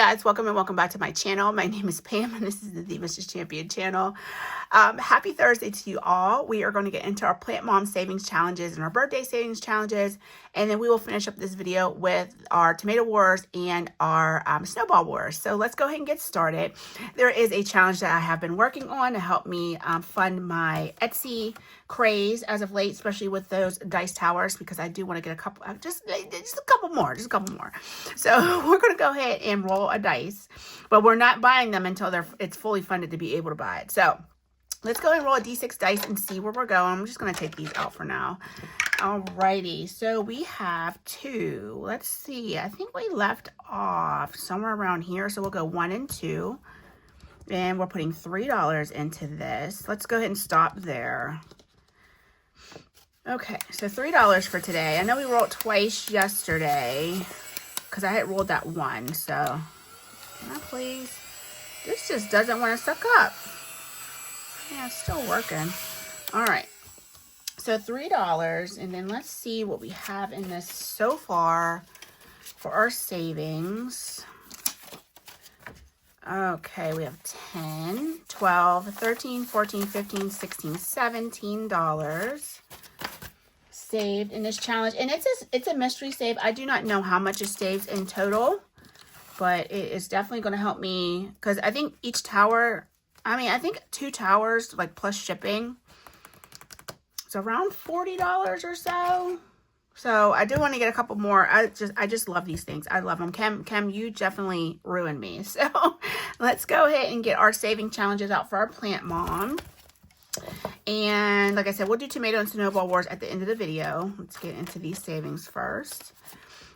guys, welcome and welcome back to my channel. My name is Pam and this is the Mrs. Champion channel. Happy Thursday to you all. We are going to get into our Plant Mom savings challenges and our birthday savings challenges, and then we will finish up this video with our Tomato Wars and our Snowball Wars. So let's go ahead and get started. There is a challenge that I have been working on to help me fund my Etsy craze as of late, especially with those dice towers, because I do want to get a couple, just a couple more. So we're going to go ahead and roll a dice, but we're not buying them until it's fully funded to be able to buy it. So let's go and roll a d6 dice and see where we're going. I'm just going to take these out for now. Alrighty, so we have two. Let's see. I think we left off somewhere around here, so we'll go 1 and 2. And we're putting $3 into this. Let's go ahead and stop there. Okay, so $3 for today. I know we rolled twice yesterday because I had rolled that one. So, can I please? This just doesn't want to suck up. Yeah, it's still working. All right. So $3, and then let's see what we have in this so far for our savings. Okay, we have 10, 12, 13, 14, 15, 16, $17 saved in this challenge. And it's a mystery save. I do not know how much it saves in total, but it is definitely going to help me because I think each tower, I think 2 towers, like plus shipping, it's around $40 or so. So I do want to get a couple more. I just love these things. I love them. Cam, you definitely ruined me. So let's go ahead and get our saving challenges out for our Plant Mom. And like I said, we'll do Tomato and Snowball Wars at the end of the video. Let's get into these savings first.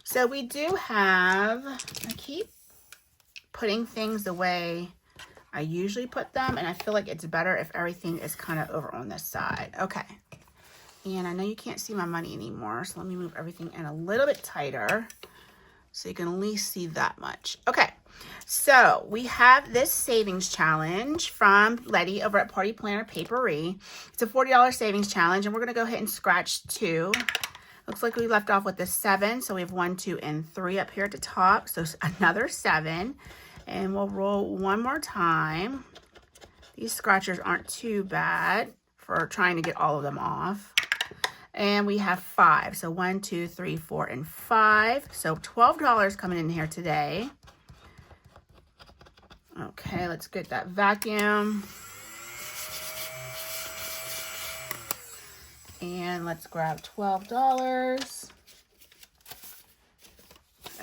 So we do have, I keep putting things the way I usually put them, and I feel like it's better if everything is kind of over on this side. Okay. And I know you can't see my money anymore, so let me move everything in a little bit tighter so you can at least see that much. Okay, so we have this savings challenge from Letty over at Party Planner Papery. It's a $40 savings challenge, and we're going to go ahead and scratch 2. Looks like we left off with the 7, so we have 1, 2, and 3 up here at the top. So another 7, and we'll roll one more time. These scratchers aren't too bad for trying to get all of them off. And we have 5. So 1, 2, 3, 4, and 5. So $12 coming in here today. Okay, let's get that vacuum. And let's grab $12.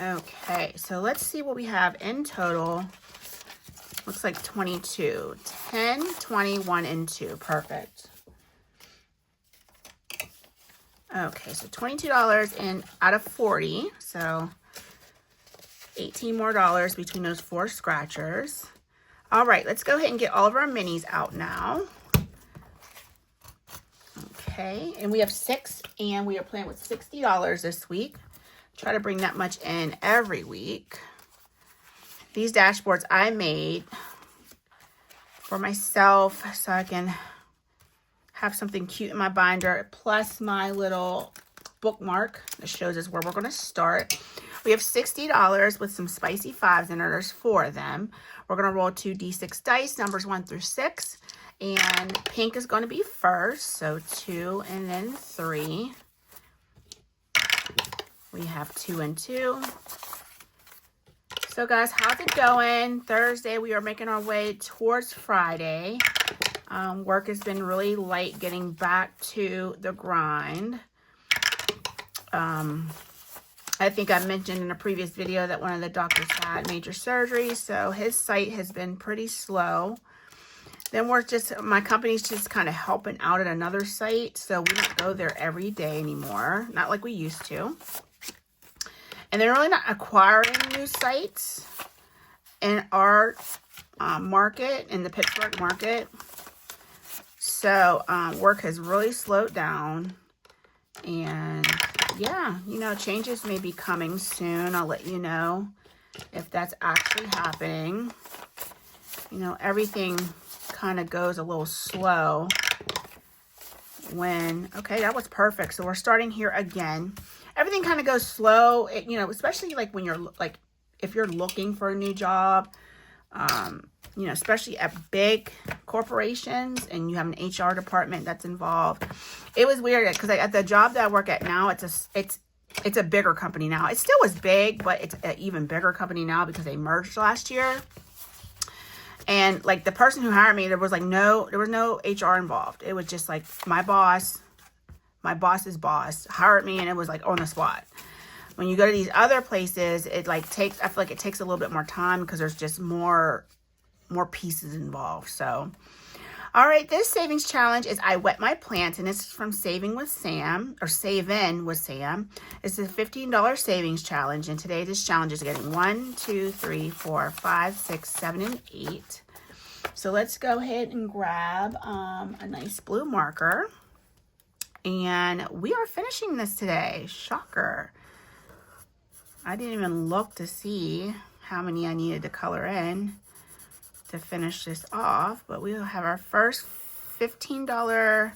Okay, so let's see what we have in total. Looks like 22. 10, 20, 1, and 2. Perfect. Okay, so $22 and out of 40, so $18 more between those 4 scratchers. All right, let's go ahead and get all of our minis out now. Okay, and we have 6, and we are playing with $60 this week. Try to bring that much in every week. These dashboards I made for myself so I can have something cute in my binder, plus my little bookmark that shows us where we're going to start. We have $60 with some spicy 5s in there. There's 4 of them. We're going to roll 2 d6 dice, numbers 1 through 6. And pink is going to be first, so 2 and then 3. We have 2 and 2. So guys, how's it going? Thursday, we are making our way towards Friday. Work has been really light getting back to the grind. I think I mentioned in a previous video that one of the doctors had major surgery, so his sight has been pretty slow. Then my company's just kind of helping out at another site, so we don't go there every day anymore, not like we used to. And they're really not acquiring new sites in our market, in the Pittsburgh market. So work has really slowed down, and yeah, changes may be coming soon. I'll let you know if that's actually happening. Everything kind of goes a little slow when, okay, that was perfect. So we're starting here again. Everything kind of goes slow, especially like when you're like if you're looking for a new job, you know, especially at big corporations and you have an HR department that's involved. It was weird because at the job that I work at now, it's a bigger company now. It still was big, but it's an even bigger company now because they merged last year. And like the person who hired me, there was no HR involved. It was just like my boss's boss hired me, and it was like on the spot. When you go to these other places, I feel like it takes a little bit more time because there's just more pieces involved. So, all right, this savings challenge is I Wet My Plants, and this is from Saving with Sam, or Save In with Sam. It's a $15 savings challenge, and today this challenge is getting 1, 2, 3, 4, 5, 6, 7, and 8. So let's go ahead and grab a nice blue marker, and we are finishing this today. Shocker. I didn't even look to see how many I needed to color in to finish this off, but we'll have our first $15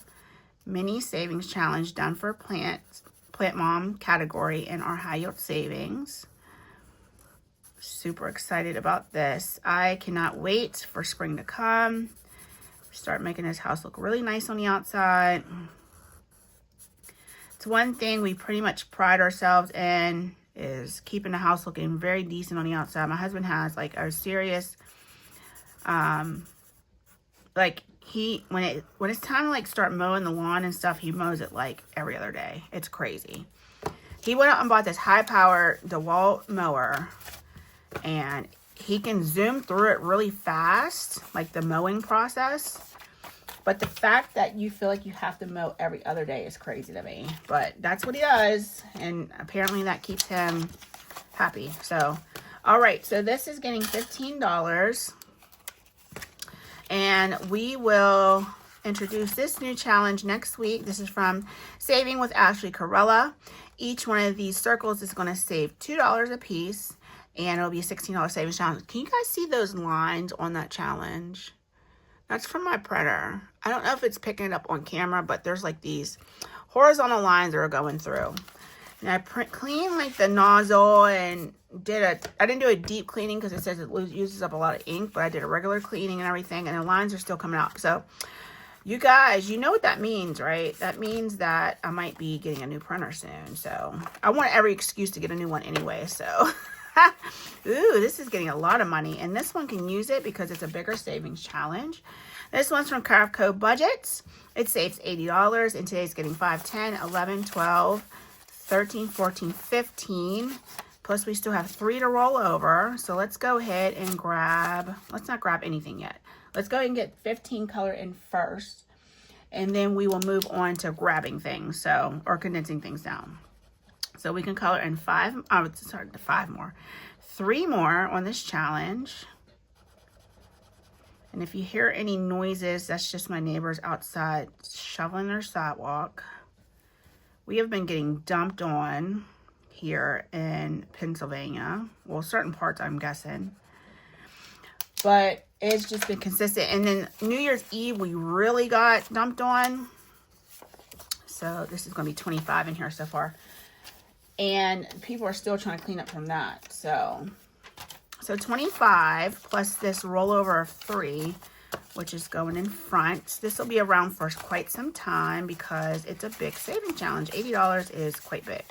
mini savings challenge done for plant mom category in our high yield savings. Super excited about this. I cannot wait for spring to come. Start making this house look really nice on the outside. It's one thing we pretty much pride ourselves in is keeping the house looking very decent on the outside. My husband has like a serious like when it's time to like start mowing the lawn and stuff, he mows it like every other day. It's crazy. He went out and bought this high power DeWalt mower, and he can zoom through it really fast, like the mowing process. But the fact that you feel like you have to mow every other day is crazy to me. But that's what he does, and apparently that keeps him happy. So, all right, so this is getting $15. And we will introduce this new challenge next week. This is from Saving with Ashley Corella. Each one of these circles is going to save $2 a piece, and it'll be a $16 savings challenge. Can you guys see those lines on that challenge? That's from my printer. I don't know if it's picking it up on camera, but there's like these horizontal lines that are going through. And I cleaned like the nozzle and I didn't do a deep cleaning because it says it uses up a lot of ink, but I did a regular cleaning and everything, and the lines are still coming out. So you guys, you know what that means, right? That means that I might be getting a new printer soon. So I want every excuse to get a new one anyway. So, ooh, this is getting a lot of money, and this one can use it because it's a bigger savings challenge. This one's from Craft Co Budgets. It saves $80, and today's getting 5, 10, 11, 12, 13, 14, 15. Plus, we still have 3 to roll over. So let's go ahead and let's not grab anything yet. Let's go ahead and get 15 color in first. And then we will move on to grabbing things, or condensing things down. So we can color in 5 more. 3 more on this challenge. And if you hear any noises, that's just my neighbors outside shoveling their sidewalk. We have been getting dumped on here in Pennsylvania. Well, certain parts, I'm guessing. But it's just been consistent. And then New Year's Eve, we really got dumped on. So this is going to be 25 in here so far. And people are still trying to clean up from that. So 25 plus this rollover of 3, which is going in front. This will be around for quite some time because it's a big saving challenge. $80 is quite big.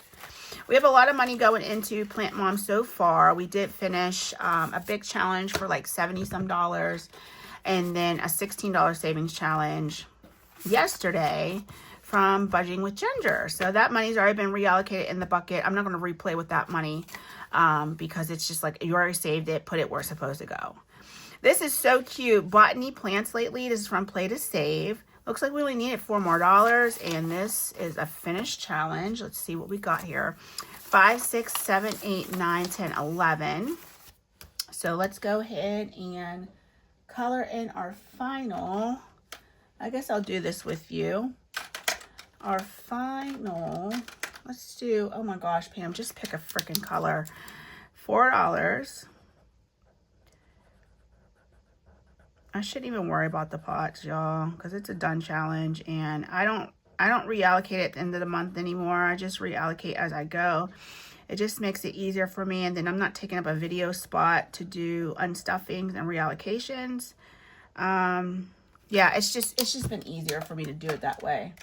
We have a lot of money going into Plant Mom so far. We did finish a big challenge for like $70-some, and then a $16 savings challenge yesterday from Budgeting with Ginger. So that money's already been reallocated in the bucket. I'm not going to replay with that money because it's just like you already saved it, put it where it's supposed to go. This is so cute. Botany plants lately. This is from Play to Save. Looks like we only needed $4 more, and this is a finished challenge. Let's see what we got here. 5, 6, 7, 8, 9, 10, 11. So let's go ahead and color in our final. I guess I'll do this with you. Our final, let's do, oh my gosh, Pam, just pick a freaking color. $4. I shouldn't even worry about the pots, y'all, because it's a done challenge, and I don't I don't reallocate at the end of the month anymore. I just reallocate as I go. It just makes it easier for me, and then I'm not taking up a video spot to do unstuffings and reallocations. Yeah, it's just been easier for me to do it that way.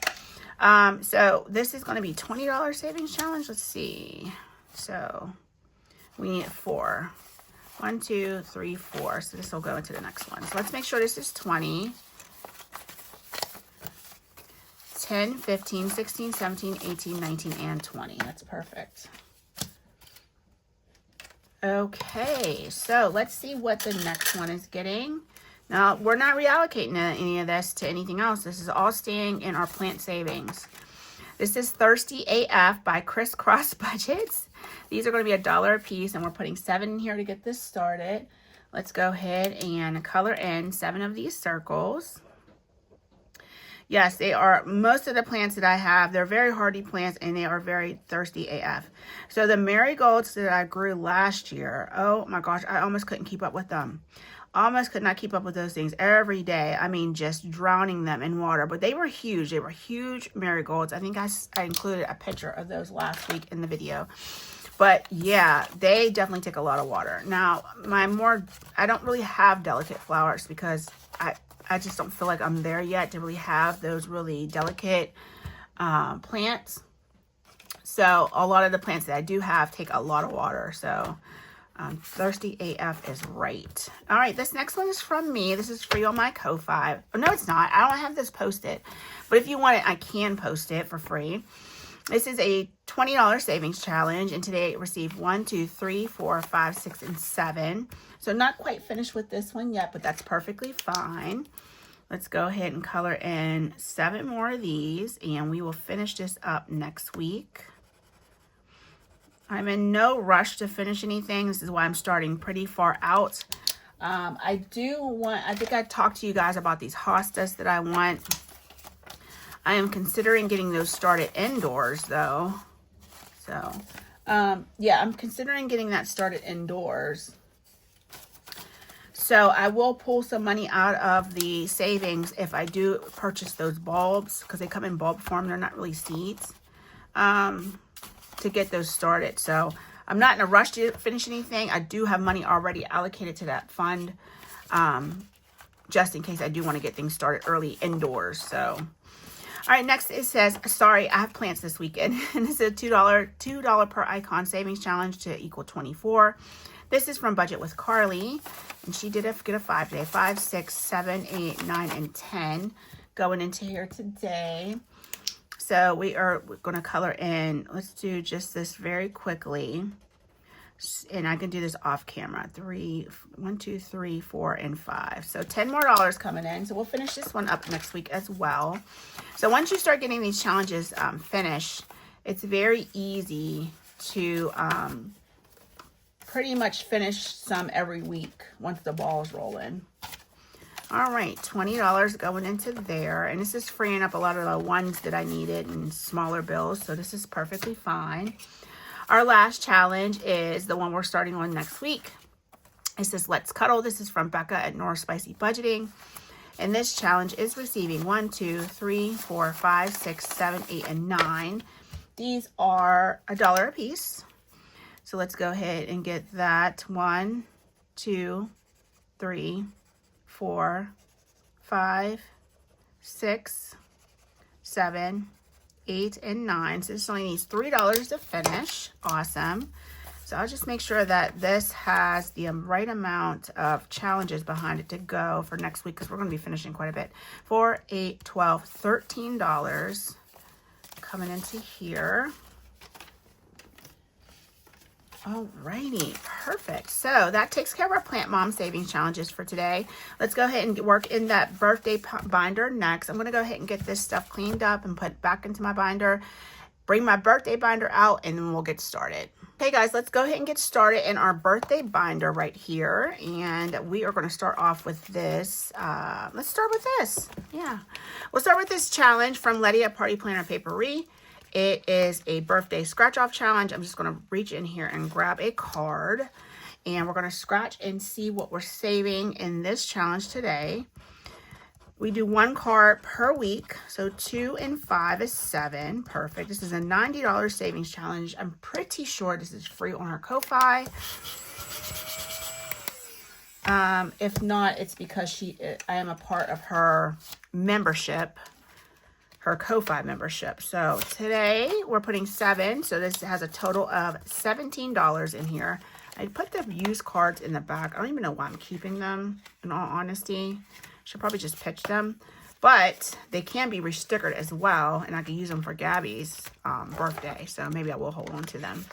So this is going to be $20 savings challenge. Let's see. So we need 4. 1, 2, 3, 4. So this will go into the next one. So let's make sure this is 20. 10, 15, 16, 17, 18, 19, and 20. That's perfect. Okay, so let's see what the next one is getting. Now, we're not reallocating any of this to anything else. This is all staying in our plant savings. This is Thirsty AF by Crisscross Budgets. These are going to be $1 a piece, and we're putting 7 in here to get this started. Let's go ahead and color in 7 of these circles. Yes, they are, most of the plants that I have, they're very hardy plants, and they are very thirsty AF. So the marigolds that I grew last year, oh my gosh, I almost couldn't keep up with them. Almost could not keep up with those things every day. I mean, just drowning them in water. But they were huge. They were huge marigolds. I think I included a picture of those last week in the video. But yeah, they definitely take a lot of water. Now, I don't really have delicate flowers because I just don't feel like I'm there yet to really have those really delicate plants. So a lot of the plants that I do have take a lot of water. So Thirsty AF is right. All right, this next one is from me. This is free on my Ko-Fi. Oh, no, it's not. I don't have this posted. But if you want it, I can post it for free. This is a $20 savings challenge, and today it received 1, 2, 3, 4, 5, 6, and 7. So not quite finished with this one yet, but that's perfectly fine. Let's go ahead and color in 7 more of these, and we will finish this up next week. I'm in no rush to finish anything. This is why I'm starting pretty far out. I think I talked to you guys about these hostas that I want. I am considering getting those started indoors though. So, yeah, I'm considering getting that started indoors. So I will pull some money out of the savings if I do purchase those bulbs, because they come in bulb form. They're not really seeds, to get those started. So I'm not in a rush to finish anything. I do have money already allocated to that fund, just in case I do want to get things started early indoors. So, all right, next it says, sorry, I have plants this weekend. And this is a $2 per icon savings challenge to equal 24. This is from Budget with Carly, and she did get a 5 today. 5, 6, 7, 8, 9, and 10 going into here today. So we're going to color in. Let's do just this very quickly, and I can do this off camera. 1, 2, 3, 4, and 5. So $10 more coming in. So we'll finish this one up next week as well. So once you start getting these challenges finished, it's very easy to pretty much finish some every week once the balls roll in. All right, $20 going into there. And this is freeing up a lot of the ones that I needed in smaller bills. So this is perfectly fine. Our last challenge is the one we're starting on next week. It says Let's Cuddle. This is from Becca at North Spicy Budgeting. And this challenge is receiving 1, 2, 3, 4, 5, 6, 7, 8, and 9. These are $1 a piece. So let's go ahead and get that. 1, 2, 3, 4, 5, 6, 7, 8, and 9. So this only needs $3 to finish. Awesome. So I'll just make sure that this has the right amount of challenges behind it to go for next week, because we're going to be finishing quite a bit. 4, 8, 12, $13 coming into here. Alrighty, perfect. So that takes care of our Plant Mom Savings Challenges for today. Let's go ahead and work in that birthday binder next. I'm going to go ahead and get this stuff cleaned up and put back into my binder. Bring my birthday binder out, and then we'll get started. Okay, guys, let's go ahead and get started in our birthday binder right here. And we are going to start off with this. Let's start with this. Yeah. We'll start with this challenge from Letty at Party Planner Papery. It is a birthday scratch-off challenge. I'm just going to reach in here and grab a card. And we're going to scratch and see what we're saving in this challenge today. We do 1 card per week. So 2 and 5 is 7. Perfect. This is a $90 savings challenge. I'm pretty sure this is free on her Ko-Fi. If not, it's because I am a part of her membership, her Ko-Fi membership. So today we're putting 7. So this has a total of $17 in here. I put the used cards in the back. I don't even know why I'm keeping them, in all honesty. Should probably just pitch them. But they can be restickered as well. And I can use them for Gabby's birthday. So maybe I will hold on to them.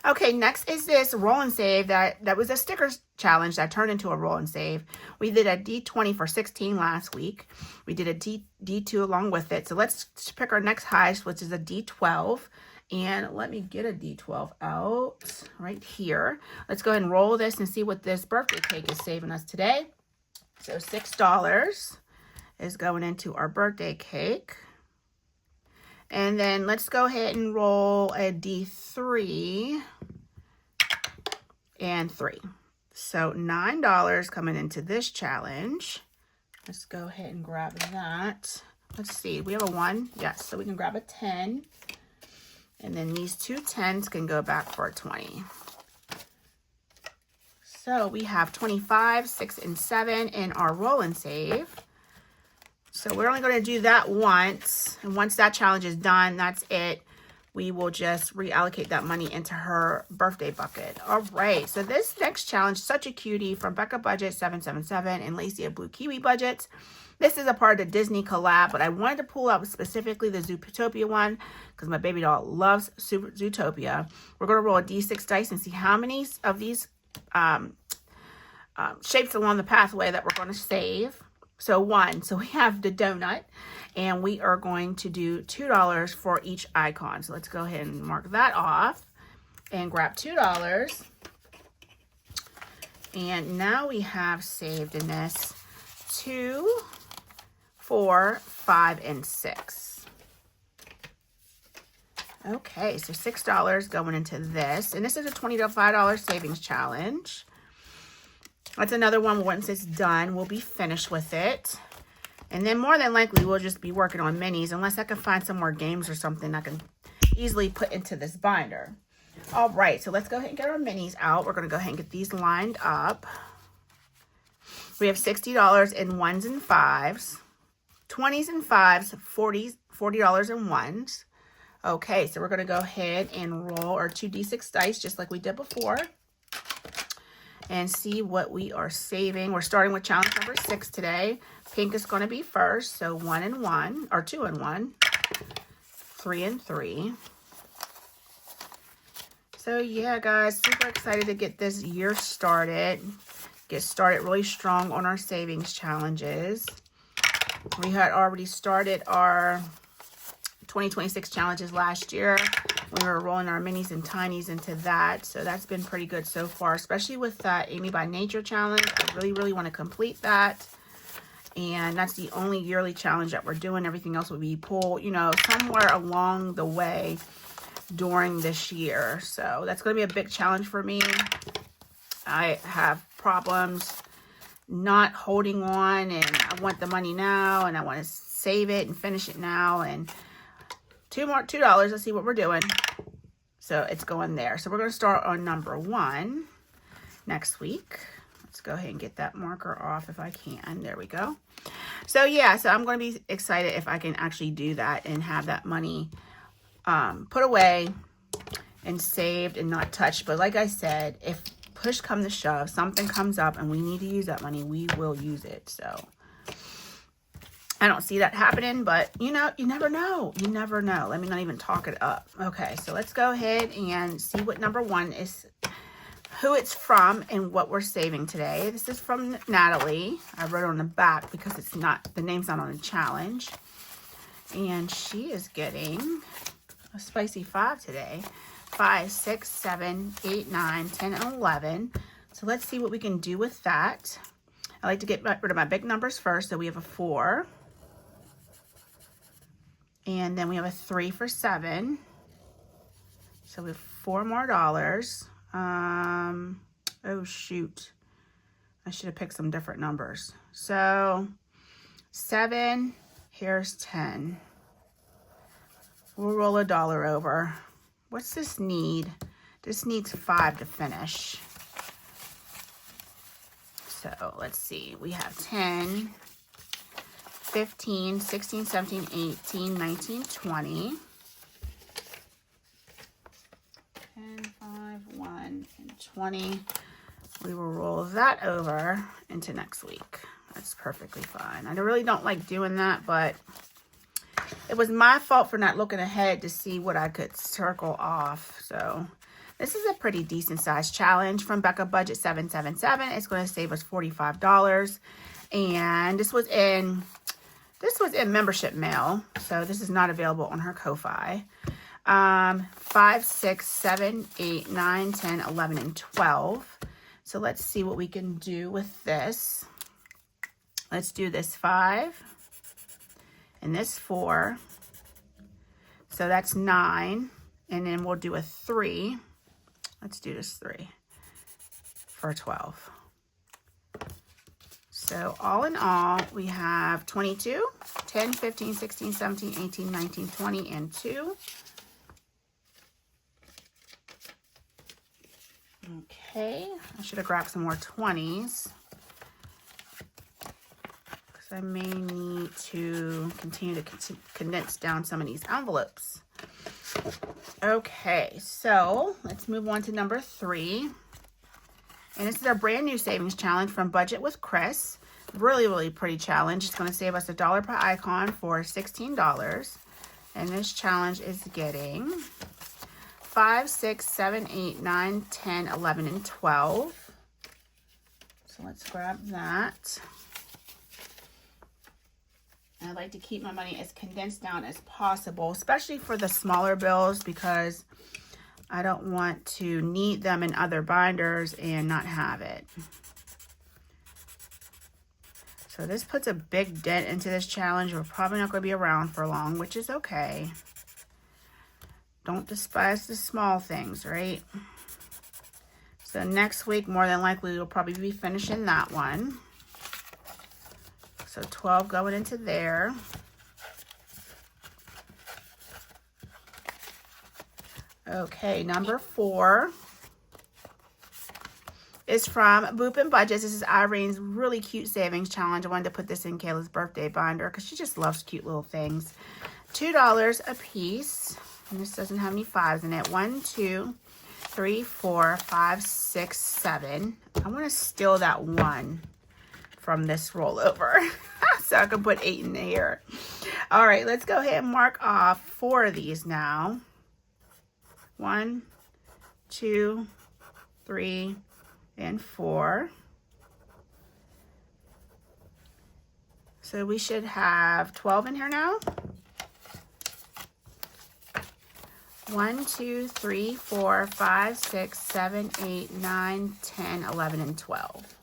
Okay, next is this roll and save. That was a stickers challenge that turned into a roll and save. We did a D20 for 16 last week. We did a D2 along with it. So let's pick our next highest, which is a D12. And let me get a D12 out right here. Let's go ahead and roll this and see what this birthday cake is saving us today. So $6 is going into our birthday cake. And then let's go ahead and roll a D3 and 3. So $9 coming into this challenge. Let's go ahead and grab that. Let's see, we have a 1. Yes, so we can grab a 10. And then these 2 10s can go back for a 20. So we have 25, 6, and 7 in our roll and save. So we're only going to do that once. And once that challenge is done, that's it. We will just reallocate that money into her birthday bucket. All right. So this next challenge, such a cutie, from Becca Budget 777 and Lacey of Blue Kiwi Budgets. This is a part of the Disney collab, but I wanted to pull out specifically the Zootopia one because my baby doll loves Zootopia. We're going to roll a D6 dice and see how many of these shapes along the pathway that we're going to save. So 1. So we have the donut, and we are going to do $2 for each icon. So let's go ahead and mark that off and grab $2. And now we have saved in this 2, 4, 5, and 6. Okay, so $6 going into this. And this is a $20 to $5 savings challenge. That's another one. Once it's done, we'll be finished with it. And then more than likely, we'll just be working on minis, unless I can find some more games or something I can easily put into this binder. All right, so let's go ahead and get our minis out. We're going to go ahead and get these lined up. We have $60 in 1s and 5s, 20s and 5s, $40 in 1s. Okay, so we're going to go ahead and roll our 2d6 dice just like we did before and see what we are saving. We're starting with challenge number 6 today. Pink is going to be first, so 1 and 1, or 2 and 1, 3 and 3. So yeah, guys, super excited to get this year started. Get started really strong on our savings challenges. We had already started our 2026 challenges last year. We were rolling our minis and tinies into that. So that's been pretty good so far, especially with that Amy by Nature challenge. I really, really want to complete that. And that's the only yearly challenge that we're doing. Everything else will be pulled, you know, somewhere along the way during this year. So that's going to be a big challenge for me. I have problems not holding on, and I want the money now, and I want to save it and finish it now. And $2. Let's see what we're doing. So it's going there. So we're going to start on number 1 next week. Let's go ahead and get that marker off if I can. There we go. So yeah, so I'm going to be excited if I can actually do that and have that money put away and saved and not touched. But like I said, if push come to shove, something comes up and we need to use that money, we will use it. So I don't see that happening, but you know, you never know. You never know. Let me not even talk it up. Okay, so let's go ahead and see what number 1 is, who it's from, and what we're saving today. This is from Natalie. I wrote it on the back because it's not, the name's not on the challenge. And she is getting a spicy 5 today. 5, 6, 7, 8, 9, 10, and 11. So let's see what we can do with that. I like to get rid of my big numbers first. So we have a 4. And then we have a 3 for 7. So we have $4 more. Oh, shoot. I should have picked some different numbers. So 7, here's 10. We'll roll $1 over. What's this need? This needs 5 to finish. So let's see. We have 10, 15, 16, 17, 18, 19, 20. 10, 5, 1, and 20. We will roll that over into next week. That's perfectly fine. I really don't like doing that, but it was my fault for not looking ahead to see what I could circle off. So this is a pretty decent sized challenge from Becca Budget 777. It's going to save us $45. And this was in membership mail. So this is not available on her Ko-Fi. 5, 6, 7, 8, 9, 10, 11, and 12. So let's see what we can do with this. Let's do this 5 and this 4. So that's 9. And then we'll do a 3. Let's do this 3 for 12. So all in all, we have 22, 10, 15, 16, 17, 18, 19, 20, and 2. Okay, I should have grabbed some more 20s because I may need to continue to condense down some of these envelopes. Okay, so let's move on to number 3. And this is our brand new savings challenge from Budget with Chris. Really, really pretty challenge. It's going to save us $1 per icon for $16. And this challenge is getting 5, 6, 7, 8, 9, 10, 11, and 12. So let's grab that. And I like to keep my money as condensed down as possible, especially for the smaller bills, because I don't want to need them in other binders and not have it. So this puts a big dent into this challenge. We're probably not going to be around for long, which is okay. Don't despise the small things, right? So next week, more than likely, we'll probably be finishing that one. So 12 going into there. Okay, number 4 is from Boop and Budgets. This is Irene's really cute savings challenge. I wanted to put this in Kayla's birthday binder because she just loves cute little things. $2 a piece. And this doesn't have any 5s in it. 1, 2, 3, 4, 5, 6, 7. I want to steal that 1 from this rollover so I can put 8 in here. All right, let's go ahead and mark off 4 of these now. 1, 2, 3, and 4. So we should have 12 in here now. 1, 2, 3, 4, 5, 6, 7, 8, 9, 10, 11, and 12.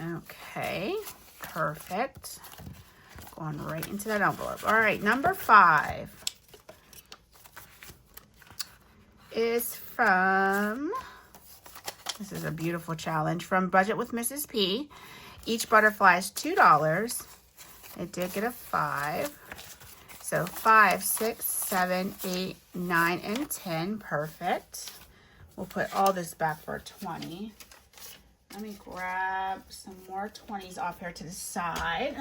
Okay, perfect. Going right into that envelope. All right, number 5 is from, this is a beautiful challenge, from Budget with Mrs. P. Each butterfly is $2. It did get a 5. So 5, 6, 7, 8, 9, and 10. Perfect. We'll put all this back for 20. Let me grab some more 20s off here to the side.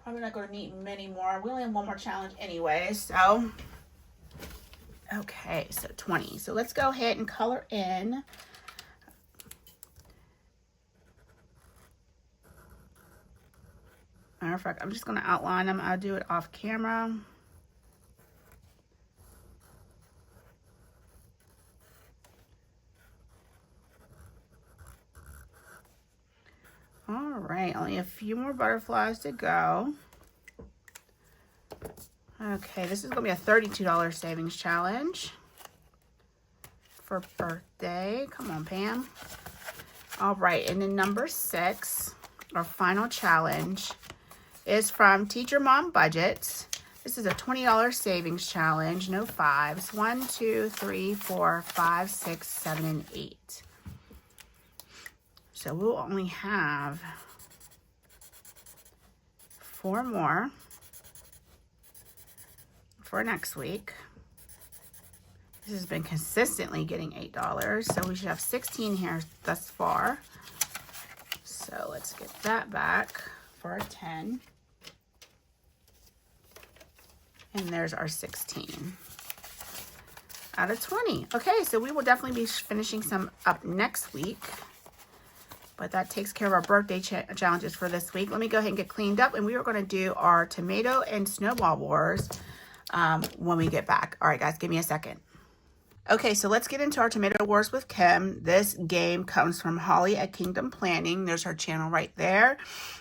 Probably not going to need many more. We only have one more challenge anyway, so. Okay, so 20. So let's go ahead and color in. Matter of fact, I'm just going to outline them. I'll do it off camera. All right, only a few more butterflies to go. Okay, this is going to be a $32 savings challenge for birthday. Come on, Pam. All right, and then number 6, our final challenge, is from Teacher Mom Budgets. This is a $20 savings challenge, no 5s. 1, 2, 3, 4, 5, 6, 7, and 8. So we'll only have 4 more for next week. This has been consistently getting $8, so we should have 16 here thus far. So let's get that back for a 10. And there's our 16 out of 20. Okay, so we will definitely be finishing some up next week. But that takes care of our birthday challenges for this week. Let me go ahead and get cleaned up. And we are going to do our tomato and snowball wars when we get back. All right, guys, give me a second. Okay, so let's get into our Tomato Wars with Kim. This game comes from Holly at Kingdom Planning. There's her channel right there.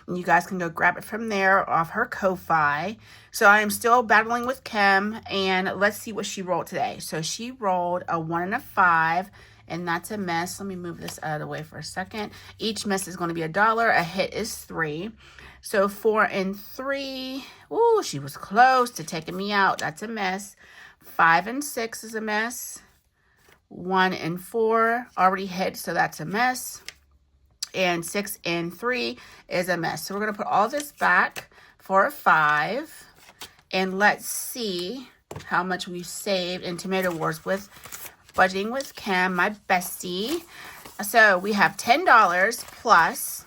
And you guys can go grab it from there off her Ko-Fi. So I am still battling with Kim, and let's see what she rolled today. So she rolled a 1 and a 5, and that's a miss. Let me move this out of the way for a second. Each miss is going to be $1. A hit is 3. So 4 and 3. Ooh, she was close to taking me out. That's a miss. 5 and 6 is a miss. 1 and 4 already hit, so that's a miss. And 6 and 3 is a miss. So we're going to put all this back for a 5. And let's see how much we've saved in Tomato Wars with Budgeting with Kim, my bestie. So we have $10 plus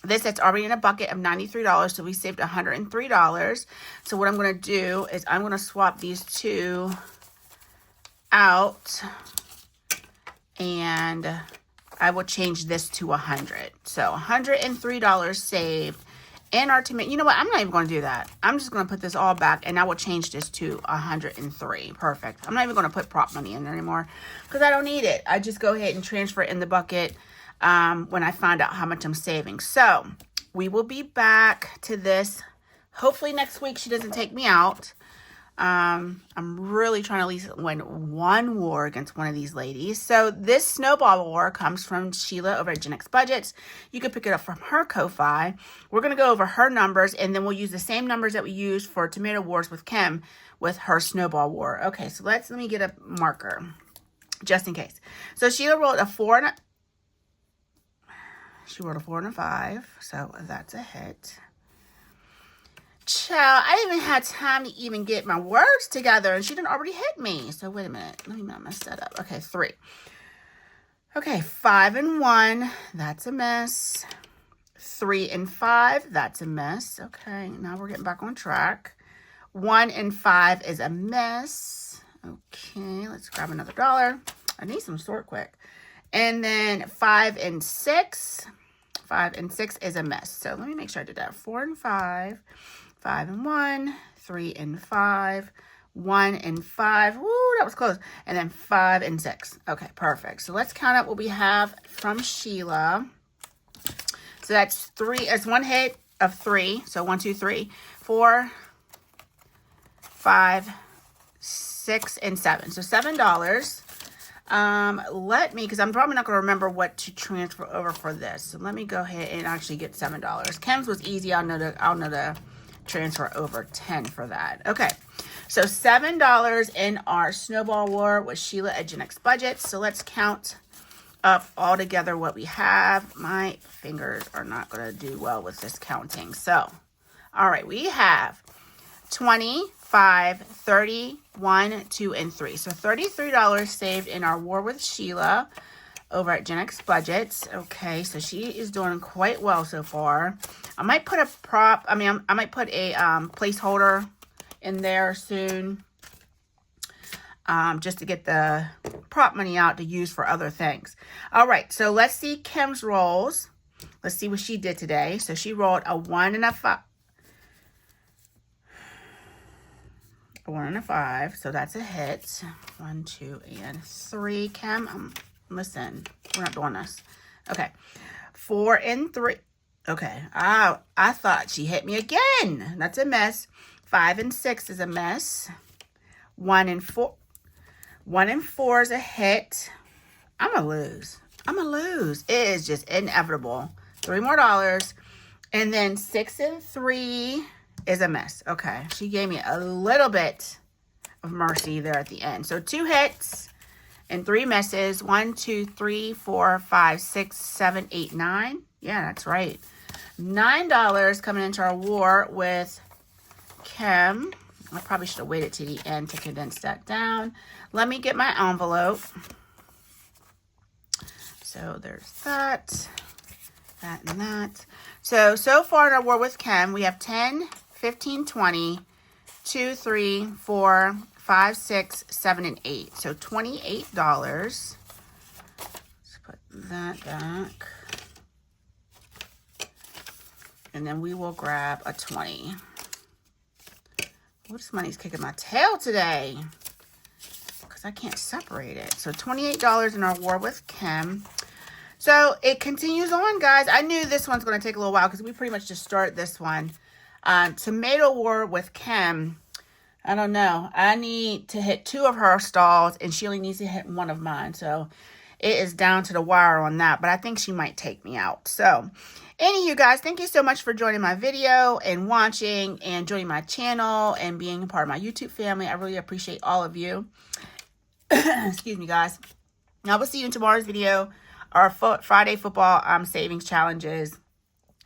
this that's already in a bucket of $93. So we saved $103. So what I'm going to do is I'm going to swap these two out, and I will change this to 100. So $103 saved in our tomato. You know what? I'm not even going to do that. I'm just going to put this all back, and I will change this to 103. Perfect. I'm not even going to put prop money in there anymore because I don't need it. I just go ahead and transfer it in the bucket when I find out how much I'm saving. So we will be back to this hopefully next week. She doesn't take me out. I'm really trying to at least win one war against one of these ladies. So this Snowball War comes from Sheila over at Gen X Budgets. You can pick it up from her Ko-Fi. We're going to go over her numbers, and then we'll use the same numbers that we used for Tomato Wars with Kim with her Snowball War. Okay, so let me get a marker just in case. So Sheila rolled a 4 and a 5, so that's a hit. Child, I didn't even have time to even get my words together, and she didn't already hit me. So wait a minute. Let me not mess that up. Okay, 3. Okay, 5 and 1. That's a miss. 3 and 5. That's a miss. Okay, now we're getting back on track. 1 and 5 is a miss. Okay, let's grab another $1. I need some sort quick. And then 5 and 6. 5 and 6 is a miss. So let me make sure I did that. 4 and 5. 5 and 1, 3 and 5, 1 and 5. Woo, that was close. And then 5 and 6. Okay, perfect. So let's count up what we have from Sheila. So that's 3. It's one hit of 3. So 1, 2, 3, 4, 5, 6, and 7. So $7. Let me, because I'm probably not going to remember what to transfer over for this. So let me go ahead and actually get $7. Kim's was easy. I'll know to transfer over 10 for that. Okay, so $7 in our Snowball War with Sheila at Gen X Budget. So let's count up all together what we have. My fingers are not going to do well with this counting. So, all right, we have 20, 5, 30, 1, 2, and 3. So $33 saved in our War with Sheila over at Gen X Budgets. Okay, so she is doing quite well so far. I might put a prop, I might put a placeholder in there soon, just to get the prop money out to use for other things. All right, so let's see Kim's rolls. Let's see what she did today. So she rolled a 1 and a 5. A 1 and a 5, so that's a hit. 1, 2, and 3. Kim, listen, we're not doing this. Okay, 4 and 3. Okay, I thought she hit me again. That's a miss. 5 and 6 is a miss. 1 and 4. 1 and 4 is a hit. I'm gonna lose. It is just inevitable. $3 more. And then 6 and 3 is a miss. Okay, she gave me a little bit of mercy there at the end. So 2 hits and 3 misses. 1, 2, 3, 4, 5, 6, 7, 8, 9. Yeah, that's right. $9 coming into our war with Kim. I probably should have waited to the end to condense that down. Let me get my envelope. So there's that, that, and that. So far in our war with Kim, we have 10, 15, 20, 2, 3, 4, 5, 6, 7, and 8. So $28. Let's put that back. And then we will grab a 20. This money's kicking my tail today because I can't separate it. So $28 in our war with Kim. So it continues on, guys. I knew this one's going to take a little while because we pretty much just started this one. Tomato war with Kim. I don't know. I need to hit 2 of her stalls and she only needs to hit 1 of mine. So it is down to the wire on that. But I think she might take me out. So anywho, guys, thank you so much for joining my video and watching and joining my channel and being a part of my YouTube family. I really appreciate all of you. Excuse me, guys. I will see you in tomorrow's video. Our Friday football savings challenges.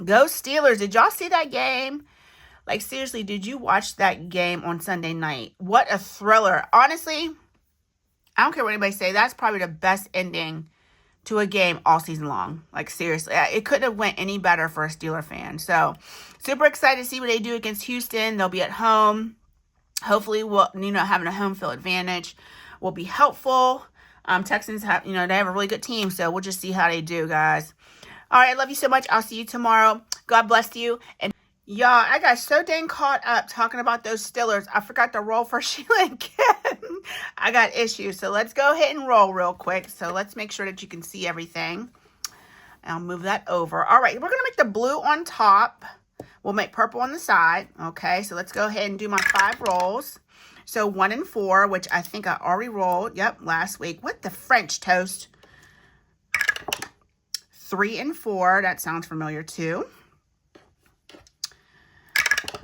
Go Steelers. Did y'all see that game? Like, seriously, did you watch that game on Sunday night? What a thriller. Honestly, I don't care what anybody say. That's probably the best ending to a game all season long. Like, seriously, it couldn't have went any better for a Steeler fan. So, super excited to see what they do against Houston. They'll be at home. Hopefully, we'll, having a home field advantage will be helpful. Texans have, they have a really good team. So, we'll just see how they do, guys. All right, I love you so much. I'll see you tomorrow. God bless you. And y'all, I got so dang caught up talking about those Steelers. I forgot to roll for Sheila and Kim. I got issues. So let's go ahead and roll real quick. So let's make sure that you can see everything. I'll move that over. All right, we're going to make the blue on top. We'll make purple on the side. Okay, so let's go ahead and do my 5 rolls. So 1 and 4, which I think I already rolled. Yep, last week. What the French toast? 3 and 4. That sounds familiar too.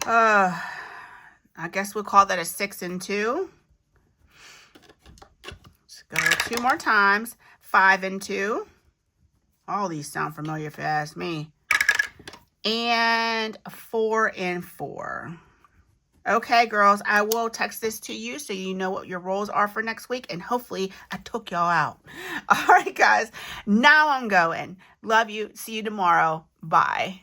I guess we'll call that a 6 and 2. Let's go 2 more times. 5 and 2. All these sound familiar if you ask me. And 4 and 4. Okay, girls, I will text this to you so you know what your rolls are for next week. And hopefully I took y'all out. All right, guys. Now I'm going. Love you. See you tomorrow. Bye.